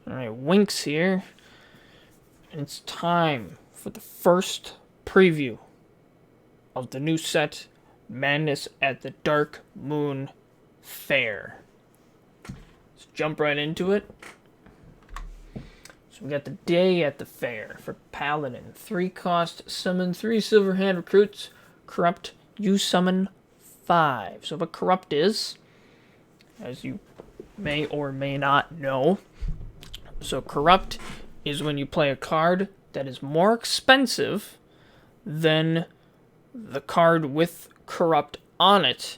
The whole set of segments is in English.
Alright, Winks here. And it's time for the first preview of the new set, Madness at the Darkmoon Faire. Let's jump right into it. So we got the day at the fair for Paladin. 3 cost, summon 3 Silverhand recruits. Corrupt, you summon 5. So what Corrupt is, as you may or may not know. So Corrupt is when you play a card that is more expensive than the card with Corrupt on it.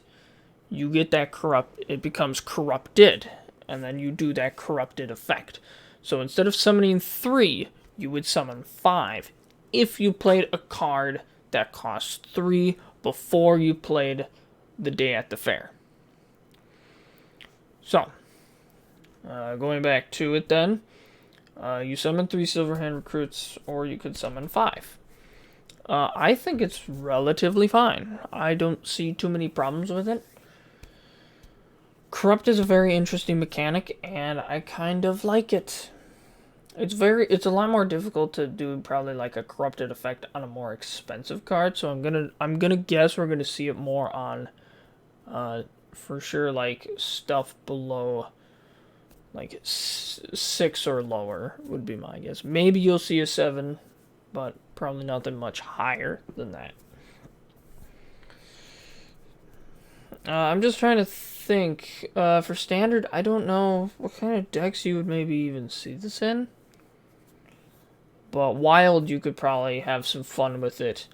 You get that Corrupt, it becomes corrupted, and then you do that corrupted effect. So instead of summoning 3, you would summon 5 if you played a card that costs 3 before you played the day at the fair. So, going back to it then, you summon 3 Silverhand recruits, or you could summon 5. I think it's relatively fine. I don't see too many problems with it. Corrupt is a very interesting mechanic, and I kind of like it. It's a lot more difficult to do probably like a corrupted effect on a more expensive card, so I'm gonna guess we're gonna see it more on for sure like stuff below like 6 or lower would be my guess. Maybe you'll see a 7, but probably nothing much higher than that. I'm just trying to think. For standard, I don't know what kind of decks you would maybe even see this in. But wild, you could probably have some fun with it.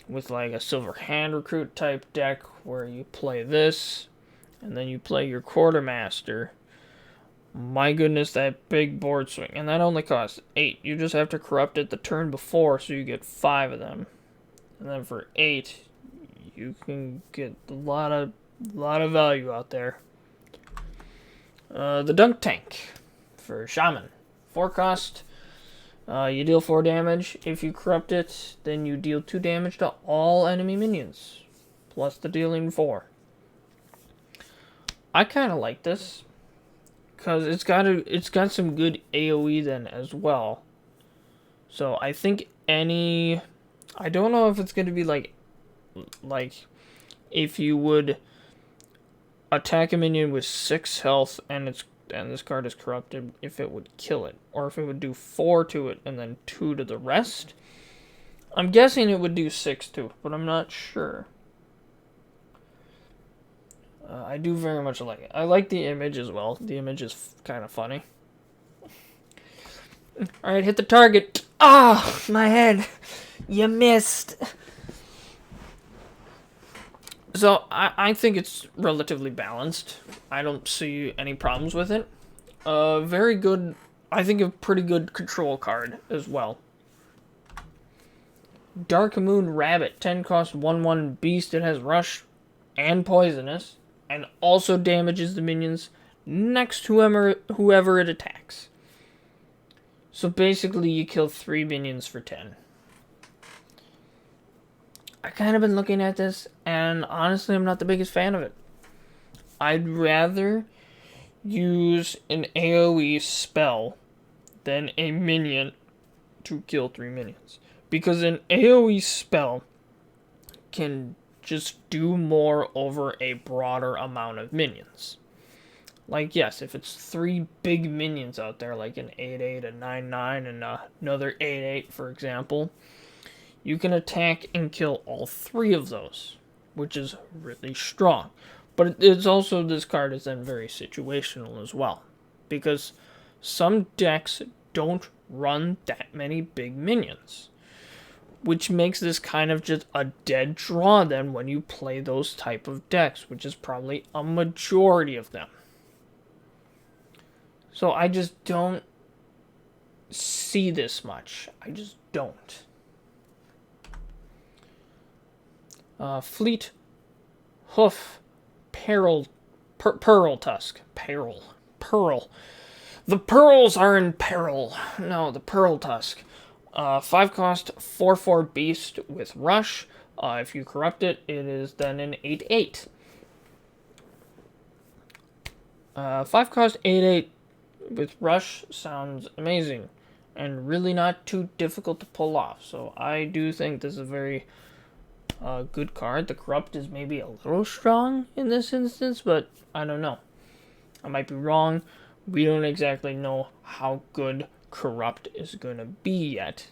With like a Silverhand recruit type deck where you play this, and then you play your Quartermaster. My goodness, that big board swing. And that only costs 8. You just have to corrupt it the turn before, so you get 5 of them. And then for 8, you can get a lot of value out there. The Dunk Tank for Shaman. 4 cost. You deal 4 damage. If you corrupt it, then you deal 2 damage to all enemy minions. Plus the dealing 4. I kind of like this. Because it's got some good AoE then as well. So I think I don't know if it's going to be like if you would attack a minion with 6 health and this card is corrupted, if it would kill it, or if it would do 4 to it and then 2 to the rest. I'm guessing it would do 6 to it, but I'm not sure. I do very much like it. I like the image as well. The image is kind of funny. Alright, hit the target. Ah, my head. You missed. So, I think it's relatively balanced. I don't see any problems with it. Very good. I think a pretty good control card as well. Darkmoon Rabbit. 10 cost 1/1 beast. It has rush and poisonous. And also damages the minions next to whoever it attacks. So basically you kill 3 minions for 10. I kind of been looking at this, and honestly I'm not the biggest fan of it. I'd rather use an AoE spell than a minion to kill 3 minions. Because an AoE spell can just do more over a broader amount of minions. Like, yes, if it's 3 big minions out there, like an 8/8, a 9/9, and another 8/8, for example, you can attack and kill all 3 of those, which is really strong. But it's also, this card is then very situational as well, because some decks don't run that many big minions, which makes this kind of just a dead draw then when you play those type of decks, which is probably a majority of them. So I just don't see this much. I just don't. Fleet Hoof Pearl Tusk. Pearl. The pearls are in peril. No, the Pearl Tusk. 5 cost, 4/4 beast with rush. If you corrupt it, it is then an 8/8. 5 cost, 8/8 with Rush sounds amazing and really not too difficult to pull off. So I do think this is a very good card. The Corrupt is maybe a little strong in this instance, but I don't know. I might be wrong. We don't exactly know how good Corrupt is going to be yet,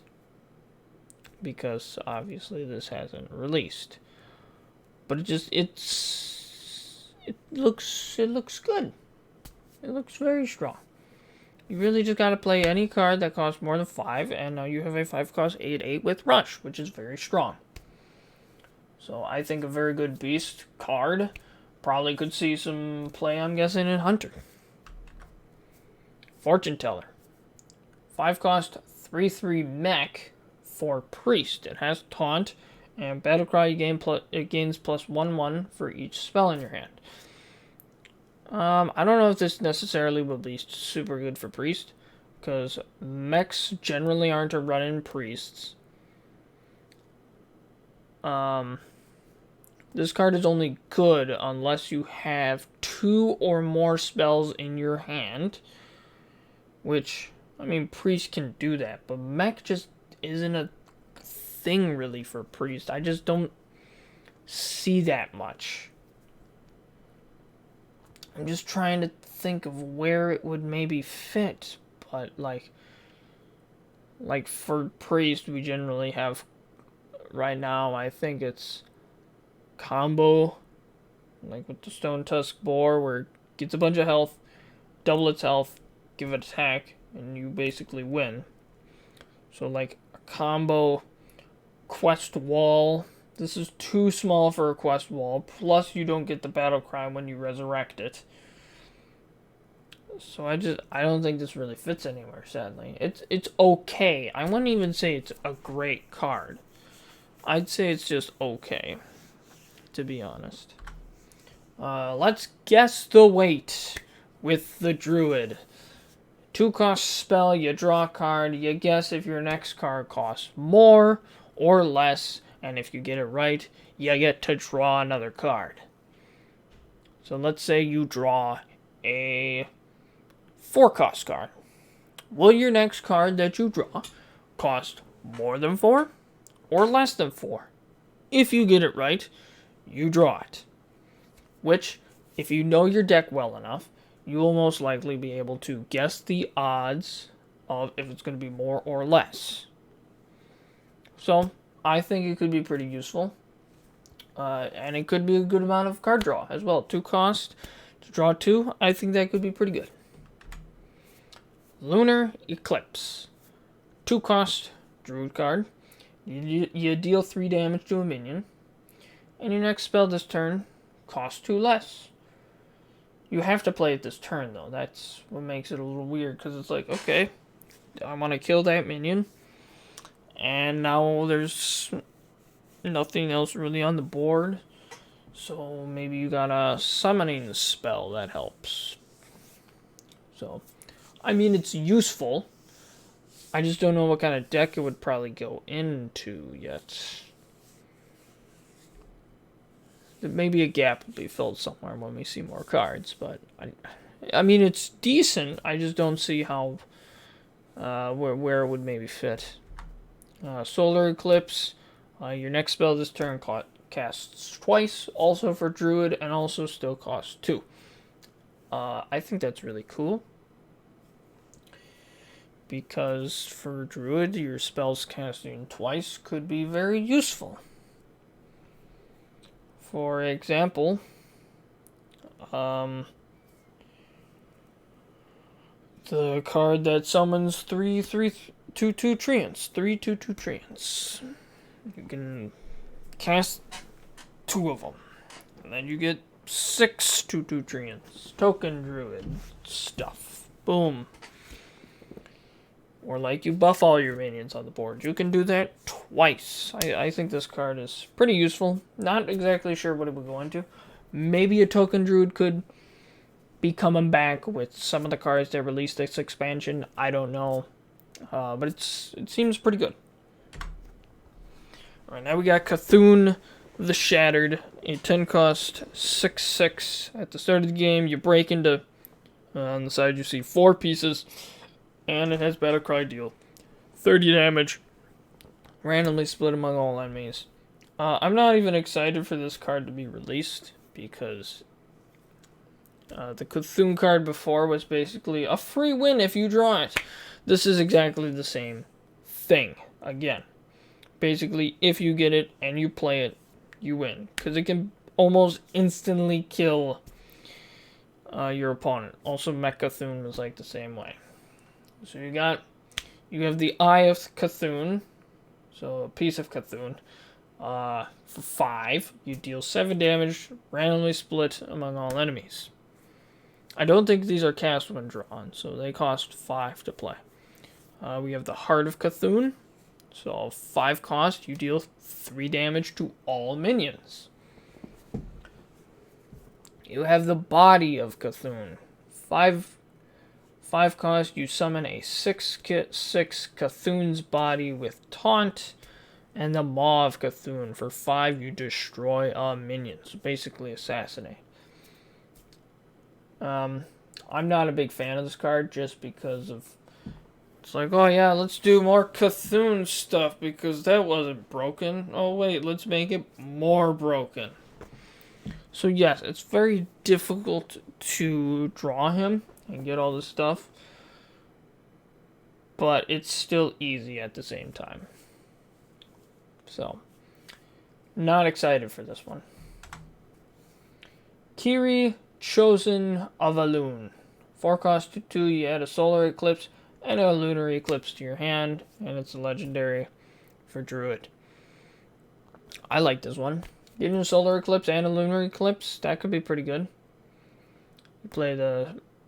because obviously this hasn't released. But it looks good. It looks very strong. You really just gotta play any card that costs more than 5, and now you have a 5 cost 8/8 with Rush, which is very strong. So I think a very good beast card. Probably could see some play, I'm guessing, in Hunter. Fortune Teller. 5 cost 3/3 mech for Priest. It has Taunt, and Battlecry, it gains +1/1 for each spell in your hand. I don't know if this necessarily will be super good for Priest, because mechs generally aren't a run-in priests. This card is only good unless you have 2 or more spells in your hand, which, I mean, Priest can do that, but mech just isn't a thing really for Priest. I just don't see that much. I'm just trying to think of where it would maybe fit, but like for Priest, we generally have, right now, I think it's combo, like with the Stone Tusk Boar, where it gets a bunch of health, double its health, give it attack, and you basically win. So like a combo quest wall. This is too small for a quest wall, plus you don't get the battle cry when you resurrect it. So I don't think this really fits anywhere, sadly. It's okay. I wouldn't even say it's a great card. I'd say it's just okay, to be honest. Let's guess the weight with the Druid. 2 cost spell, you draw a card, you guess if your next card costs more or less, and if you get it right, you get to draw another card. So let's say you draw a 4 cost card. Will your next card that you draw cost more than 4 or less than 4? If you get it right, you draw it. Which, if you know your deck well enough, you will most likely be able to guess the odds of if it's going to be more or less. So, I think it could be pretty useful. And it could be a good amount of card draw as well. 2 cost to draw 2, I think that could be pretty good. Lunar Eclipse. 2 cost Druid card. You deal 3 damage to a minion. And your next spell this turn costs 2 less. You have to play it this turn, though. That's what makes it a little weird, because it's like, okay, I want to kill that minion, and now there's nothing else really on the board, so maybe you got a summoning spell that helps. So, I mean, it's useful. I just don't know what kind of deck it would probably go into yet. Maybe a gap will be filled somewhere when we see more cards, but I mean, it's decent. I just don't see how where it would maybe fit. Solar Eclipse. Your next spell this turn casts twice, also for Druid, and also still costs 2. I think that's really cool, because for Druid, your spells casting twice could be very useful. For example, the card that summons 3/3/2/2 treants. 3/2/2 treants. You can cast 2 of them. And then you get 6/2/2 treants. Token Druid stuff. Boom. Or like you buff all your minions on the board. You can do that twice. I think this card is pretty useful. Not exactly sure what it would go into. Maybe a Token Druid could be coming back with some of the cards that released this expansion. I don't know. But it seems pretty good. Alright, now we got Cthulhu the Shattered. A 10 cost 6/6. At the start of the game, you break into On the side you see 4 pieces, and it has Battlecry deal 30 damage, randomly split among all enemies. I'm not even excited for this card to be released, because the Cthulhu card before was basically a free win if you draw it. This is exactly the same thing, again. Basically, if you get it and you play it, you win. Because it can almost instantly kill your opponent. Also, Mech-Cthulhu is like the same way. So you have the Eye of Cthulhu, so a piece of Cthulhu. For 5, you deal 7 damage, randomly split among all enemies. I don't think these are cast when drawn, so they cost 5 to play. We have the Heart of Cthulhu. So 5 cost, you deal 3 damage to all minions. You have the Body of Cthulhu. 5 cost, you summon a 6/6 Cthulhu's body with Taunt. And the Maw of Cthulhu. For 5, you destroy a minion. So basically assassinate. I'm not a big fan of this card just because of... It's like, oh yeah, let's do more Cthulhu stuff because that wasn't broken. Oh wait, let's make it more broken. So yes, it's very difficult to draw him and get all this stuff. But it's still easy at the same time. So, not excited for this one. Kiri, Chosen of Alun. 4 cost to 2, you add a Solar Eclipse and a Lunar Eclipse to your hand, and it's a legendary for Druid. I like this one. Getting a Solar Eclipse and a Lunar Eclipse, that could be pretty good.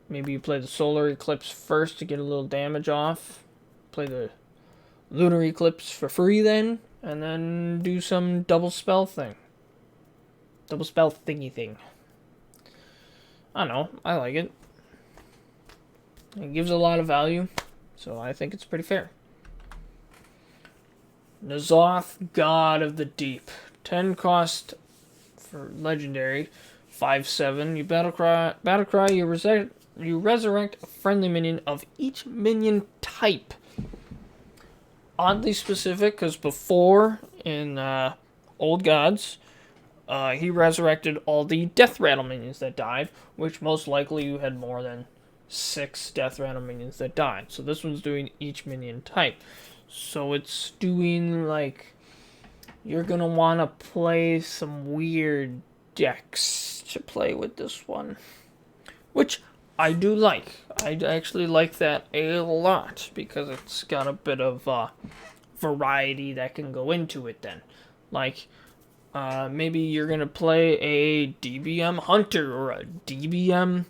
Maybe you play the Solar Eclipse first to get a little damage off. Play the Lunar Eclipse for free then, and then do some double spell thing. Double spell thingy thing. I don't know. I like it. It gives a lot of value, so I think it's pretty fair. N'Zoth, God of the Deep. 10 cost for legendary. 5/7. You battlecry. You resurrect a friendly minion of each minion type. Oddly specific, because before in Old Gods, he resurrected all the Death Rattle minions that died, which most likely you had more than 6 Death Rattle minions that died. So this one's doing each minion type. So it's doing like, you're going to want to play some weird decks to play with this one. Which I do like. I actually like that a lot, because it's got a bit of variety that can go into it then. Like, maybe you're going to play a DBM Hunter or a DBM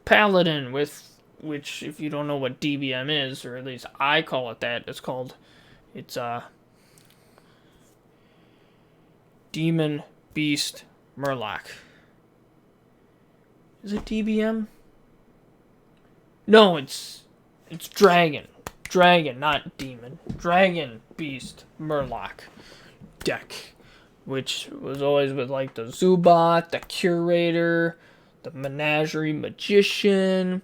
Paladin, which, if you don't know what DBM is, or at least I call it that, it's Demon Beast Murloc. Is it DBM? No, it's Dragon. Dragon, not Demon. Dragon Beast Murloc deck. Which was always with like the Zubat, the Curator, the Menagerie Magician.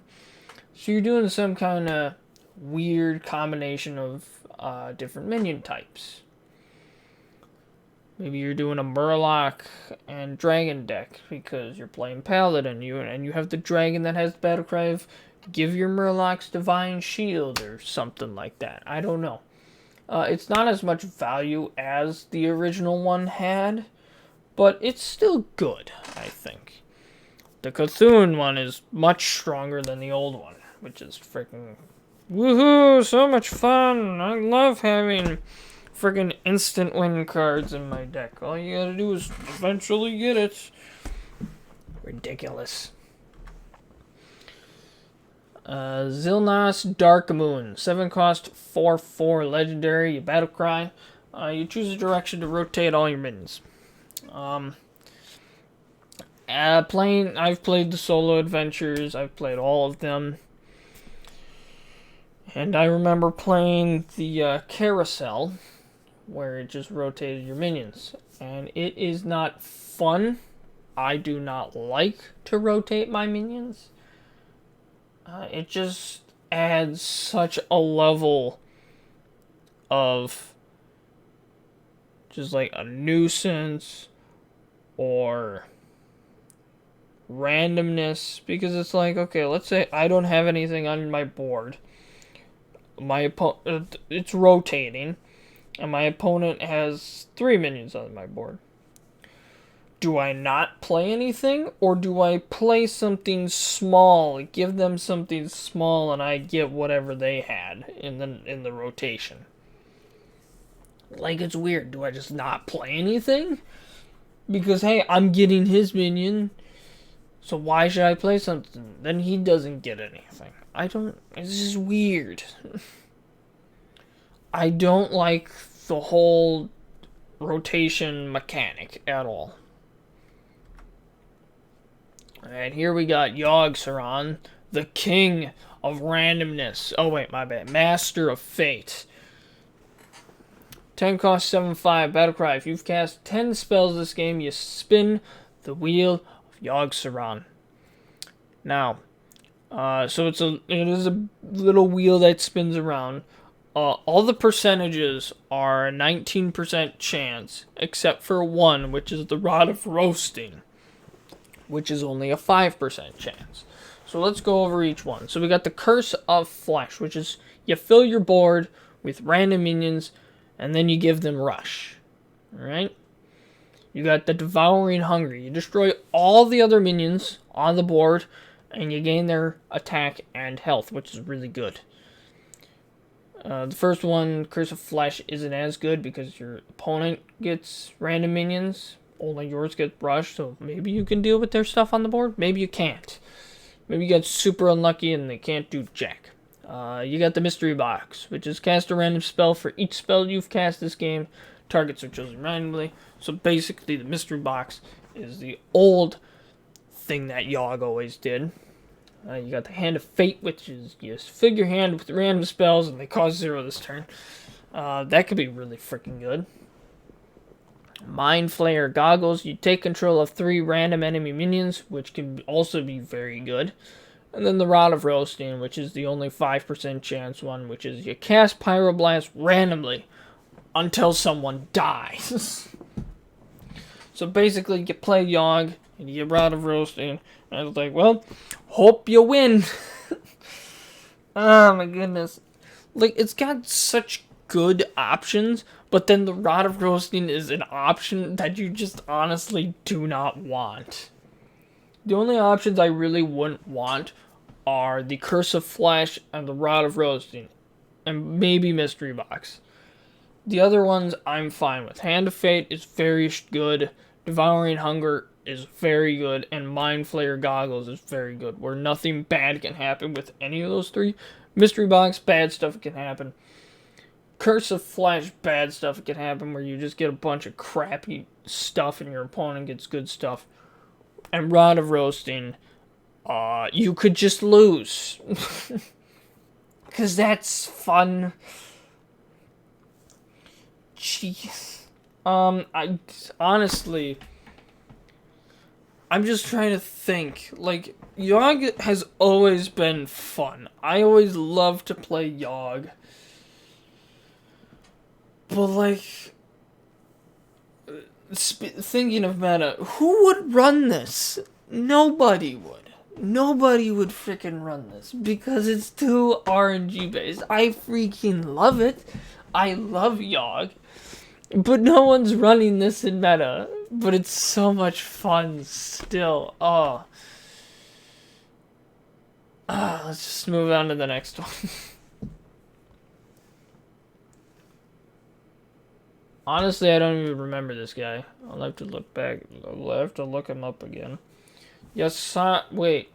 So you're doing some kind of weird combination of different minion types. Maybe you're doing a Murloc and Dragon deck because you're playing Paladin, and you have the Dragon that has Battlecry of give your Murlocs Divine Shield or something like that. I don't know. It's not as much value as the original one had, but it's still good, I think. The Cthulhu one is much stronger than the old one, which is freaking woohoo, so much fun. I love having friggin' instant win cards in my deck. All you gotta do is eventually get it. Ridiculous. Xilnas Darkmoon. 7 cost, 4/4 legendary. You battlecry. You choose a direction to rotate all your minions. I've played the solo adventures. I've played all of them. And I remember playing the carousel, where it just rotated your minions. And it is not fun. I do not like to rotate my minions. It just adds such a level of just like a nuisance or randomness, because it's like, okay, let's say I don't have anything on my board. It's rotating, and my opponent has 3 minions on my board. Do I not play anything, or do I play something small, give them something small, and I get whatever they had in the rotation? Like, it's weird. Do I just not play anything? Because, hey, I'm getting his minion, so why should I play something? Then he doesn't get anything. It's just weird. I don't like the whole rotation mechanic at all. Alright, here we got Yogg-Saron, the king of randomness. Oh wait, my bad. Master of Fate. 10 cost 7/5, Battlecry. If you've cast 10 spells this game, you spin the wheel of Yogg-Saron. Now, so it is a little wheel that spins around. All the percentages are a 19% chance, except for one, which is the Rod of Roasting, which is only a 5% chance. So let's go over each one. So we got the Curse of Flesh, which is you fill your board with random minions, and then you give them Rush. Alright? You got the Devouring Hunger. You destroy all the other minions on the board, and you gain their attack and health, which is really good. The first one, Curse of Flesh, isn't as good because your opponent gets random minions. Only yours get rushed, so maybe you can deal with their stuff on the board. Maybe you can't. Maybe you get super unlucky and they can't do jack. You got the Mystery Box, which is cast a random spell for each spell you've cast this game. Targets are chosen randomly. So basically, the Mystery Box is the old thing that Yogg always did. You got the Hand of Fate, which is you fill your hand with random spells and they cost 0 this turn. That could be really freaking good. Mind Flayer Goggles. You take control of 3 random enemy minions, which can also be very good. And then the Rod of Roasting, which is the only 5% chance one, which is you cast Pyroblast randomly until someone dies. So basically, you play Yogg, and you get Rod of Roasting, and I was like, well, hope you win. Oh my goodness. Like, it's got such good options, but then the Rod of Roasting is an option that you just honestly do not want. The only options I really wouldn't want are the Curse of Flesh and the Rod of Roasting, and maybe Mystery Box. The other ones I'm fine with. Hand of Fate is very good. Devouring Hunger is very good, and Mind Flayer Goggles is very good, where nothing bad can happen with any of those 3. Mystery Box, bad stuff can happen. Curse of Flesh, bad stuff can happen, where you just get a bunch of crappy stuff and your opponent gets good stuff. And Rod of Roasting, you could just lose. Because that's fun. Jeez. Honestly, I'm just trying to think. Like, Yogg has always been fun. I always love to play Yogg. But, like, thinking of meta, who would run this? Nobody would. Nobody would freaking run this because it's too RNG based. I freaking love it. I love Yogg. But no one's running this in meta. But it's so much fun still. Oh. Let's just move on to the next one. Honestly, I don't even remember this guy. I'll have to look back. I'll have to look him up again. Yes, wait.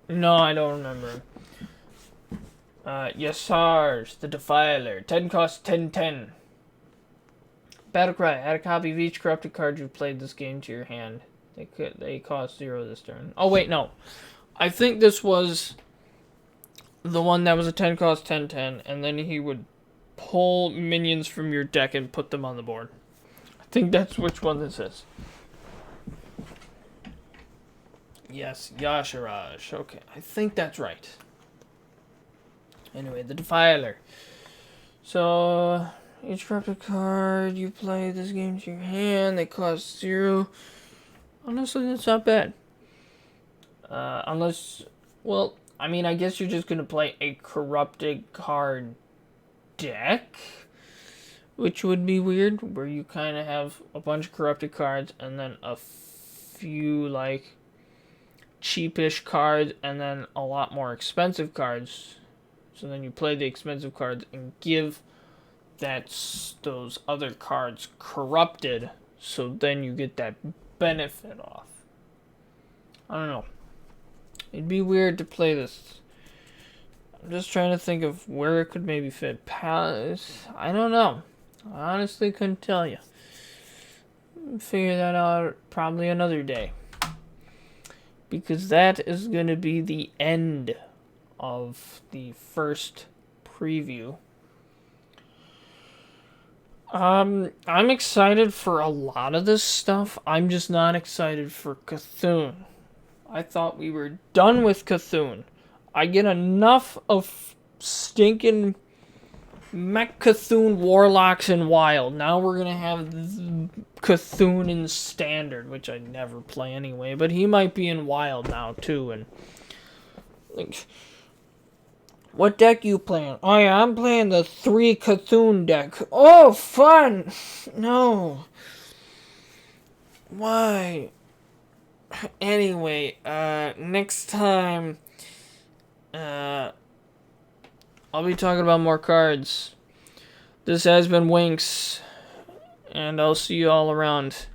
No, I don't remember him. Yasars, the Defiler. 10 cost 10/10. Battlecry. Add a copy of each corrupted card you've played this game to your hand. They cost 0 this turn. Oh, wait, no. I think this was the one that was a 10 cost 10/10, and then he would pull minions from your deck and put them on the board. I think that's which one this is. Yes, Yashiraj. Okay, I think that's right. Anyway, the Defiler. So, each corrupted card you play this game to your hand, they cost 0. Honestly, that's not bad. Unless, well, I mean, I guess you're just gonna play a corrupted card deck, which would be weird, where you kind of have a bunch of corrupted cards and then a few, like, cheapish cards and then a lot more expensive cards. So then you play the expensive cards and give those other cards corrupted, so then you get that benefit off. I don't know. It'd be weird to play this. I'm just trying to think of where it could maybe fit. Palace. I don't know. I honestly couldn't tell you. Figure that out probably another day. Because that is going to be the end of the first preview. I'm excited for a lot of this stuff. I'm just not excited for Cthulhu. I thought we were done with Cthulhu. I get enough of stinking Mech Cthulhu Warlocks in Wild. Now we're gonna have Cthulhu in Standard, which I never play anyway. But he might be in Wild now too. And like, what deck you playing? Oh yeah, I'm playing the 3 Cthulhu deck. Oh, fun! No. Why? Anyway, next time, I'll be talking about more cards. This has been Winks, and I'll see you all around.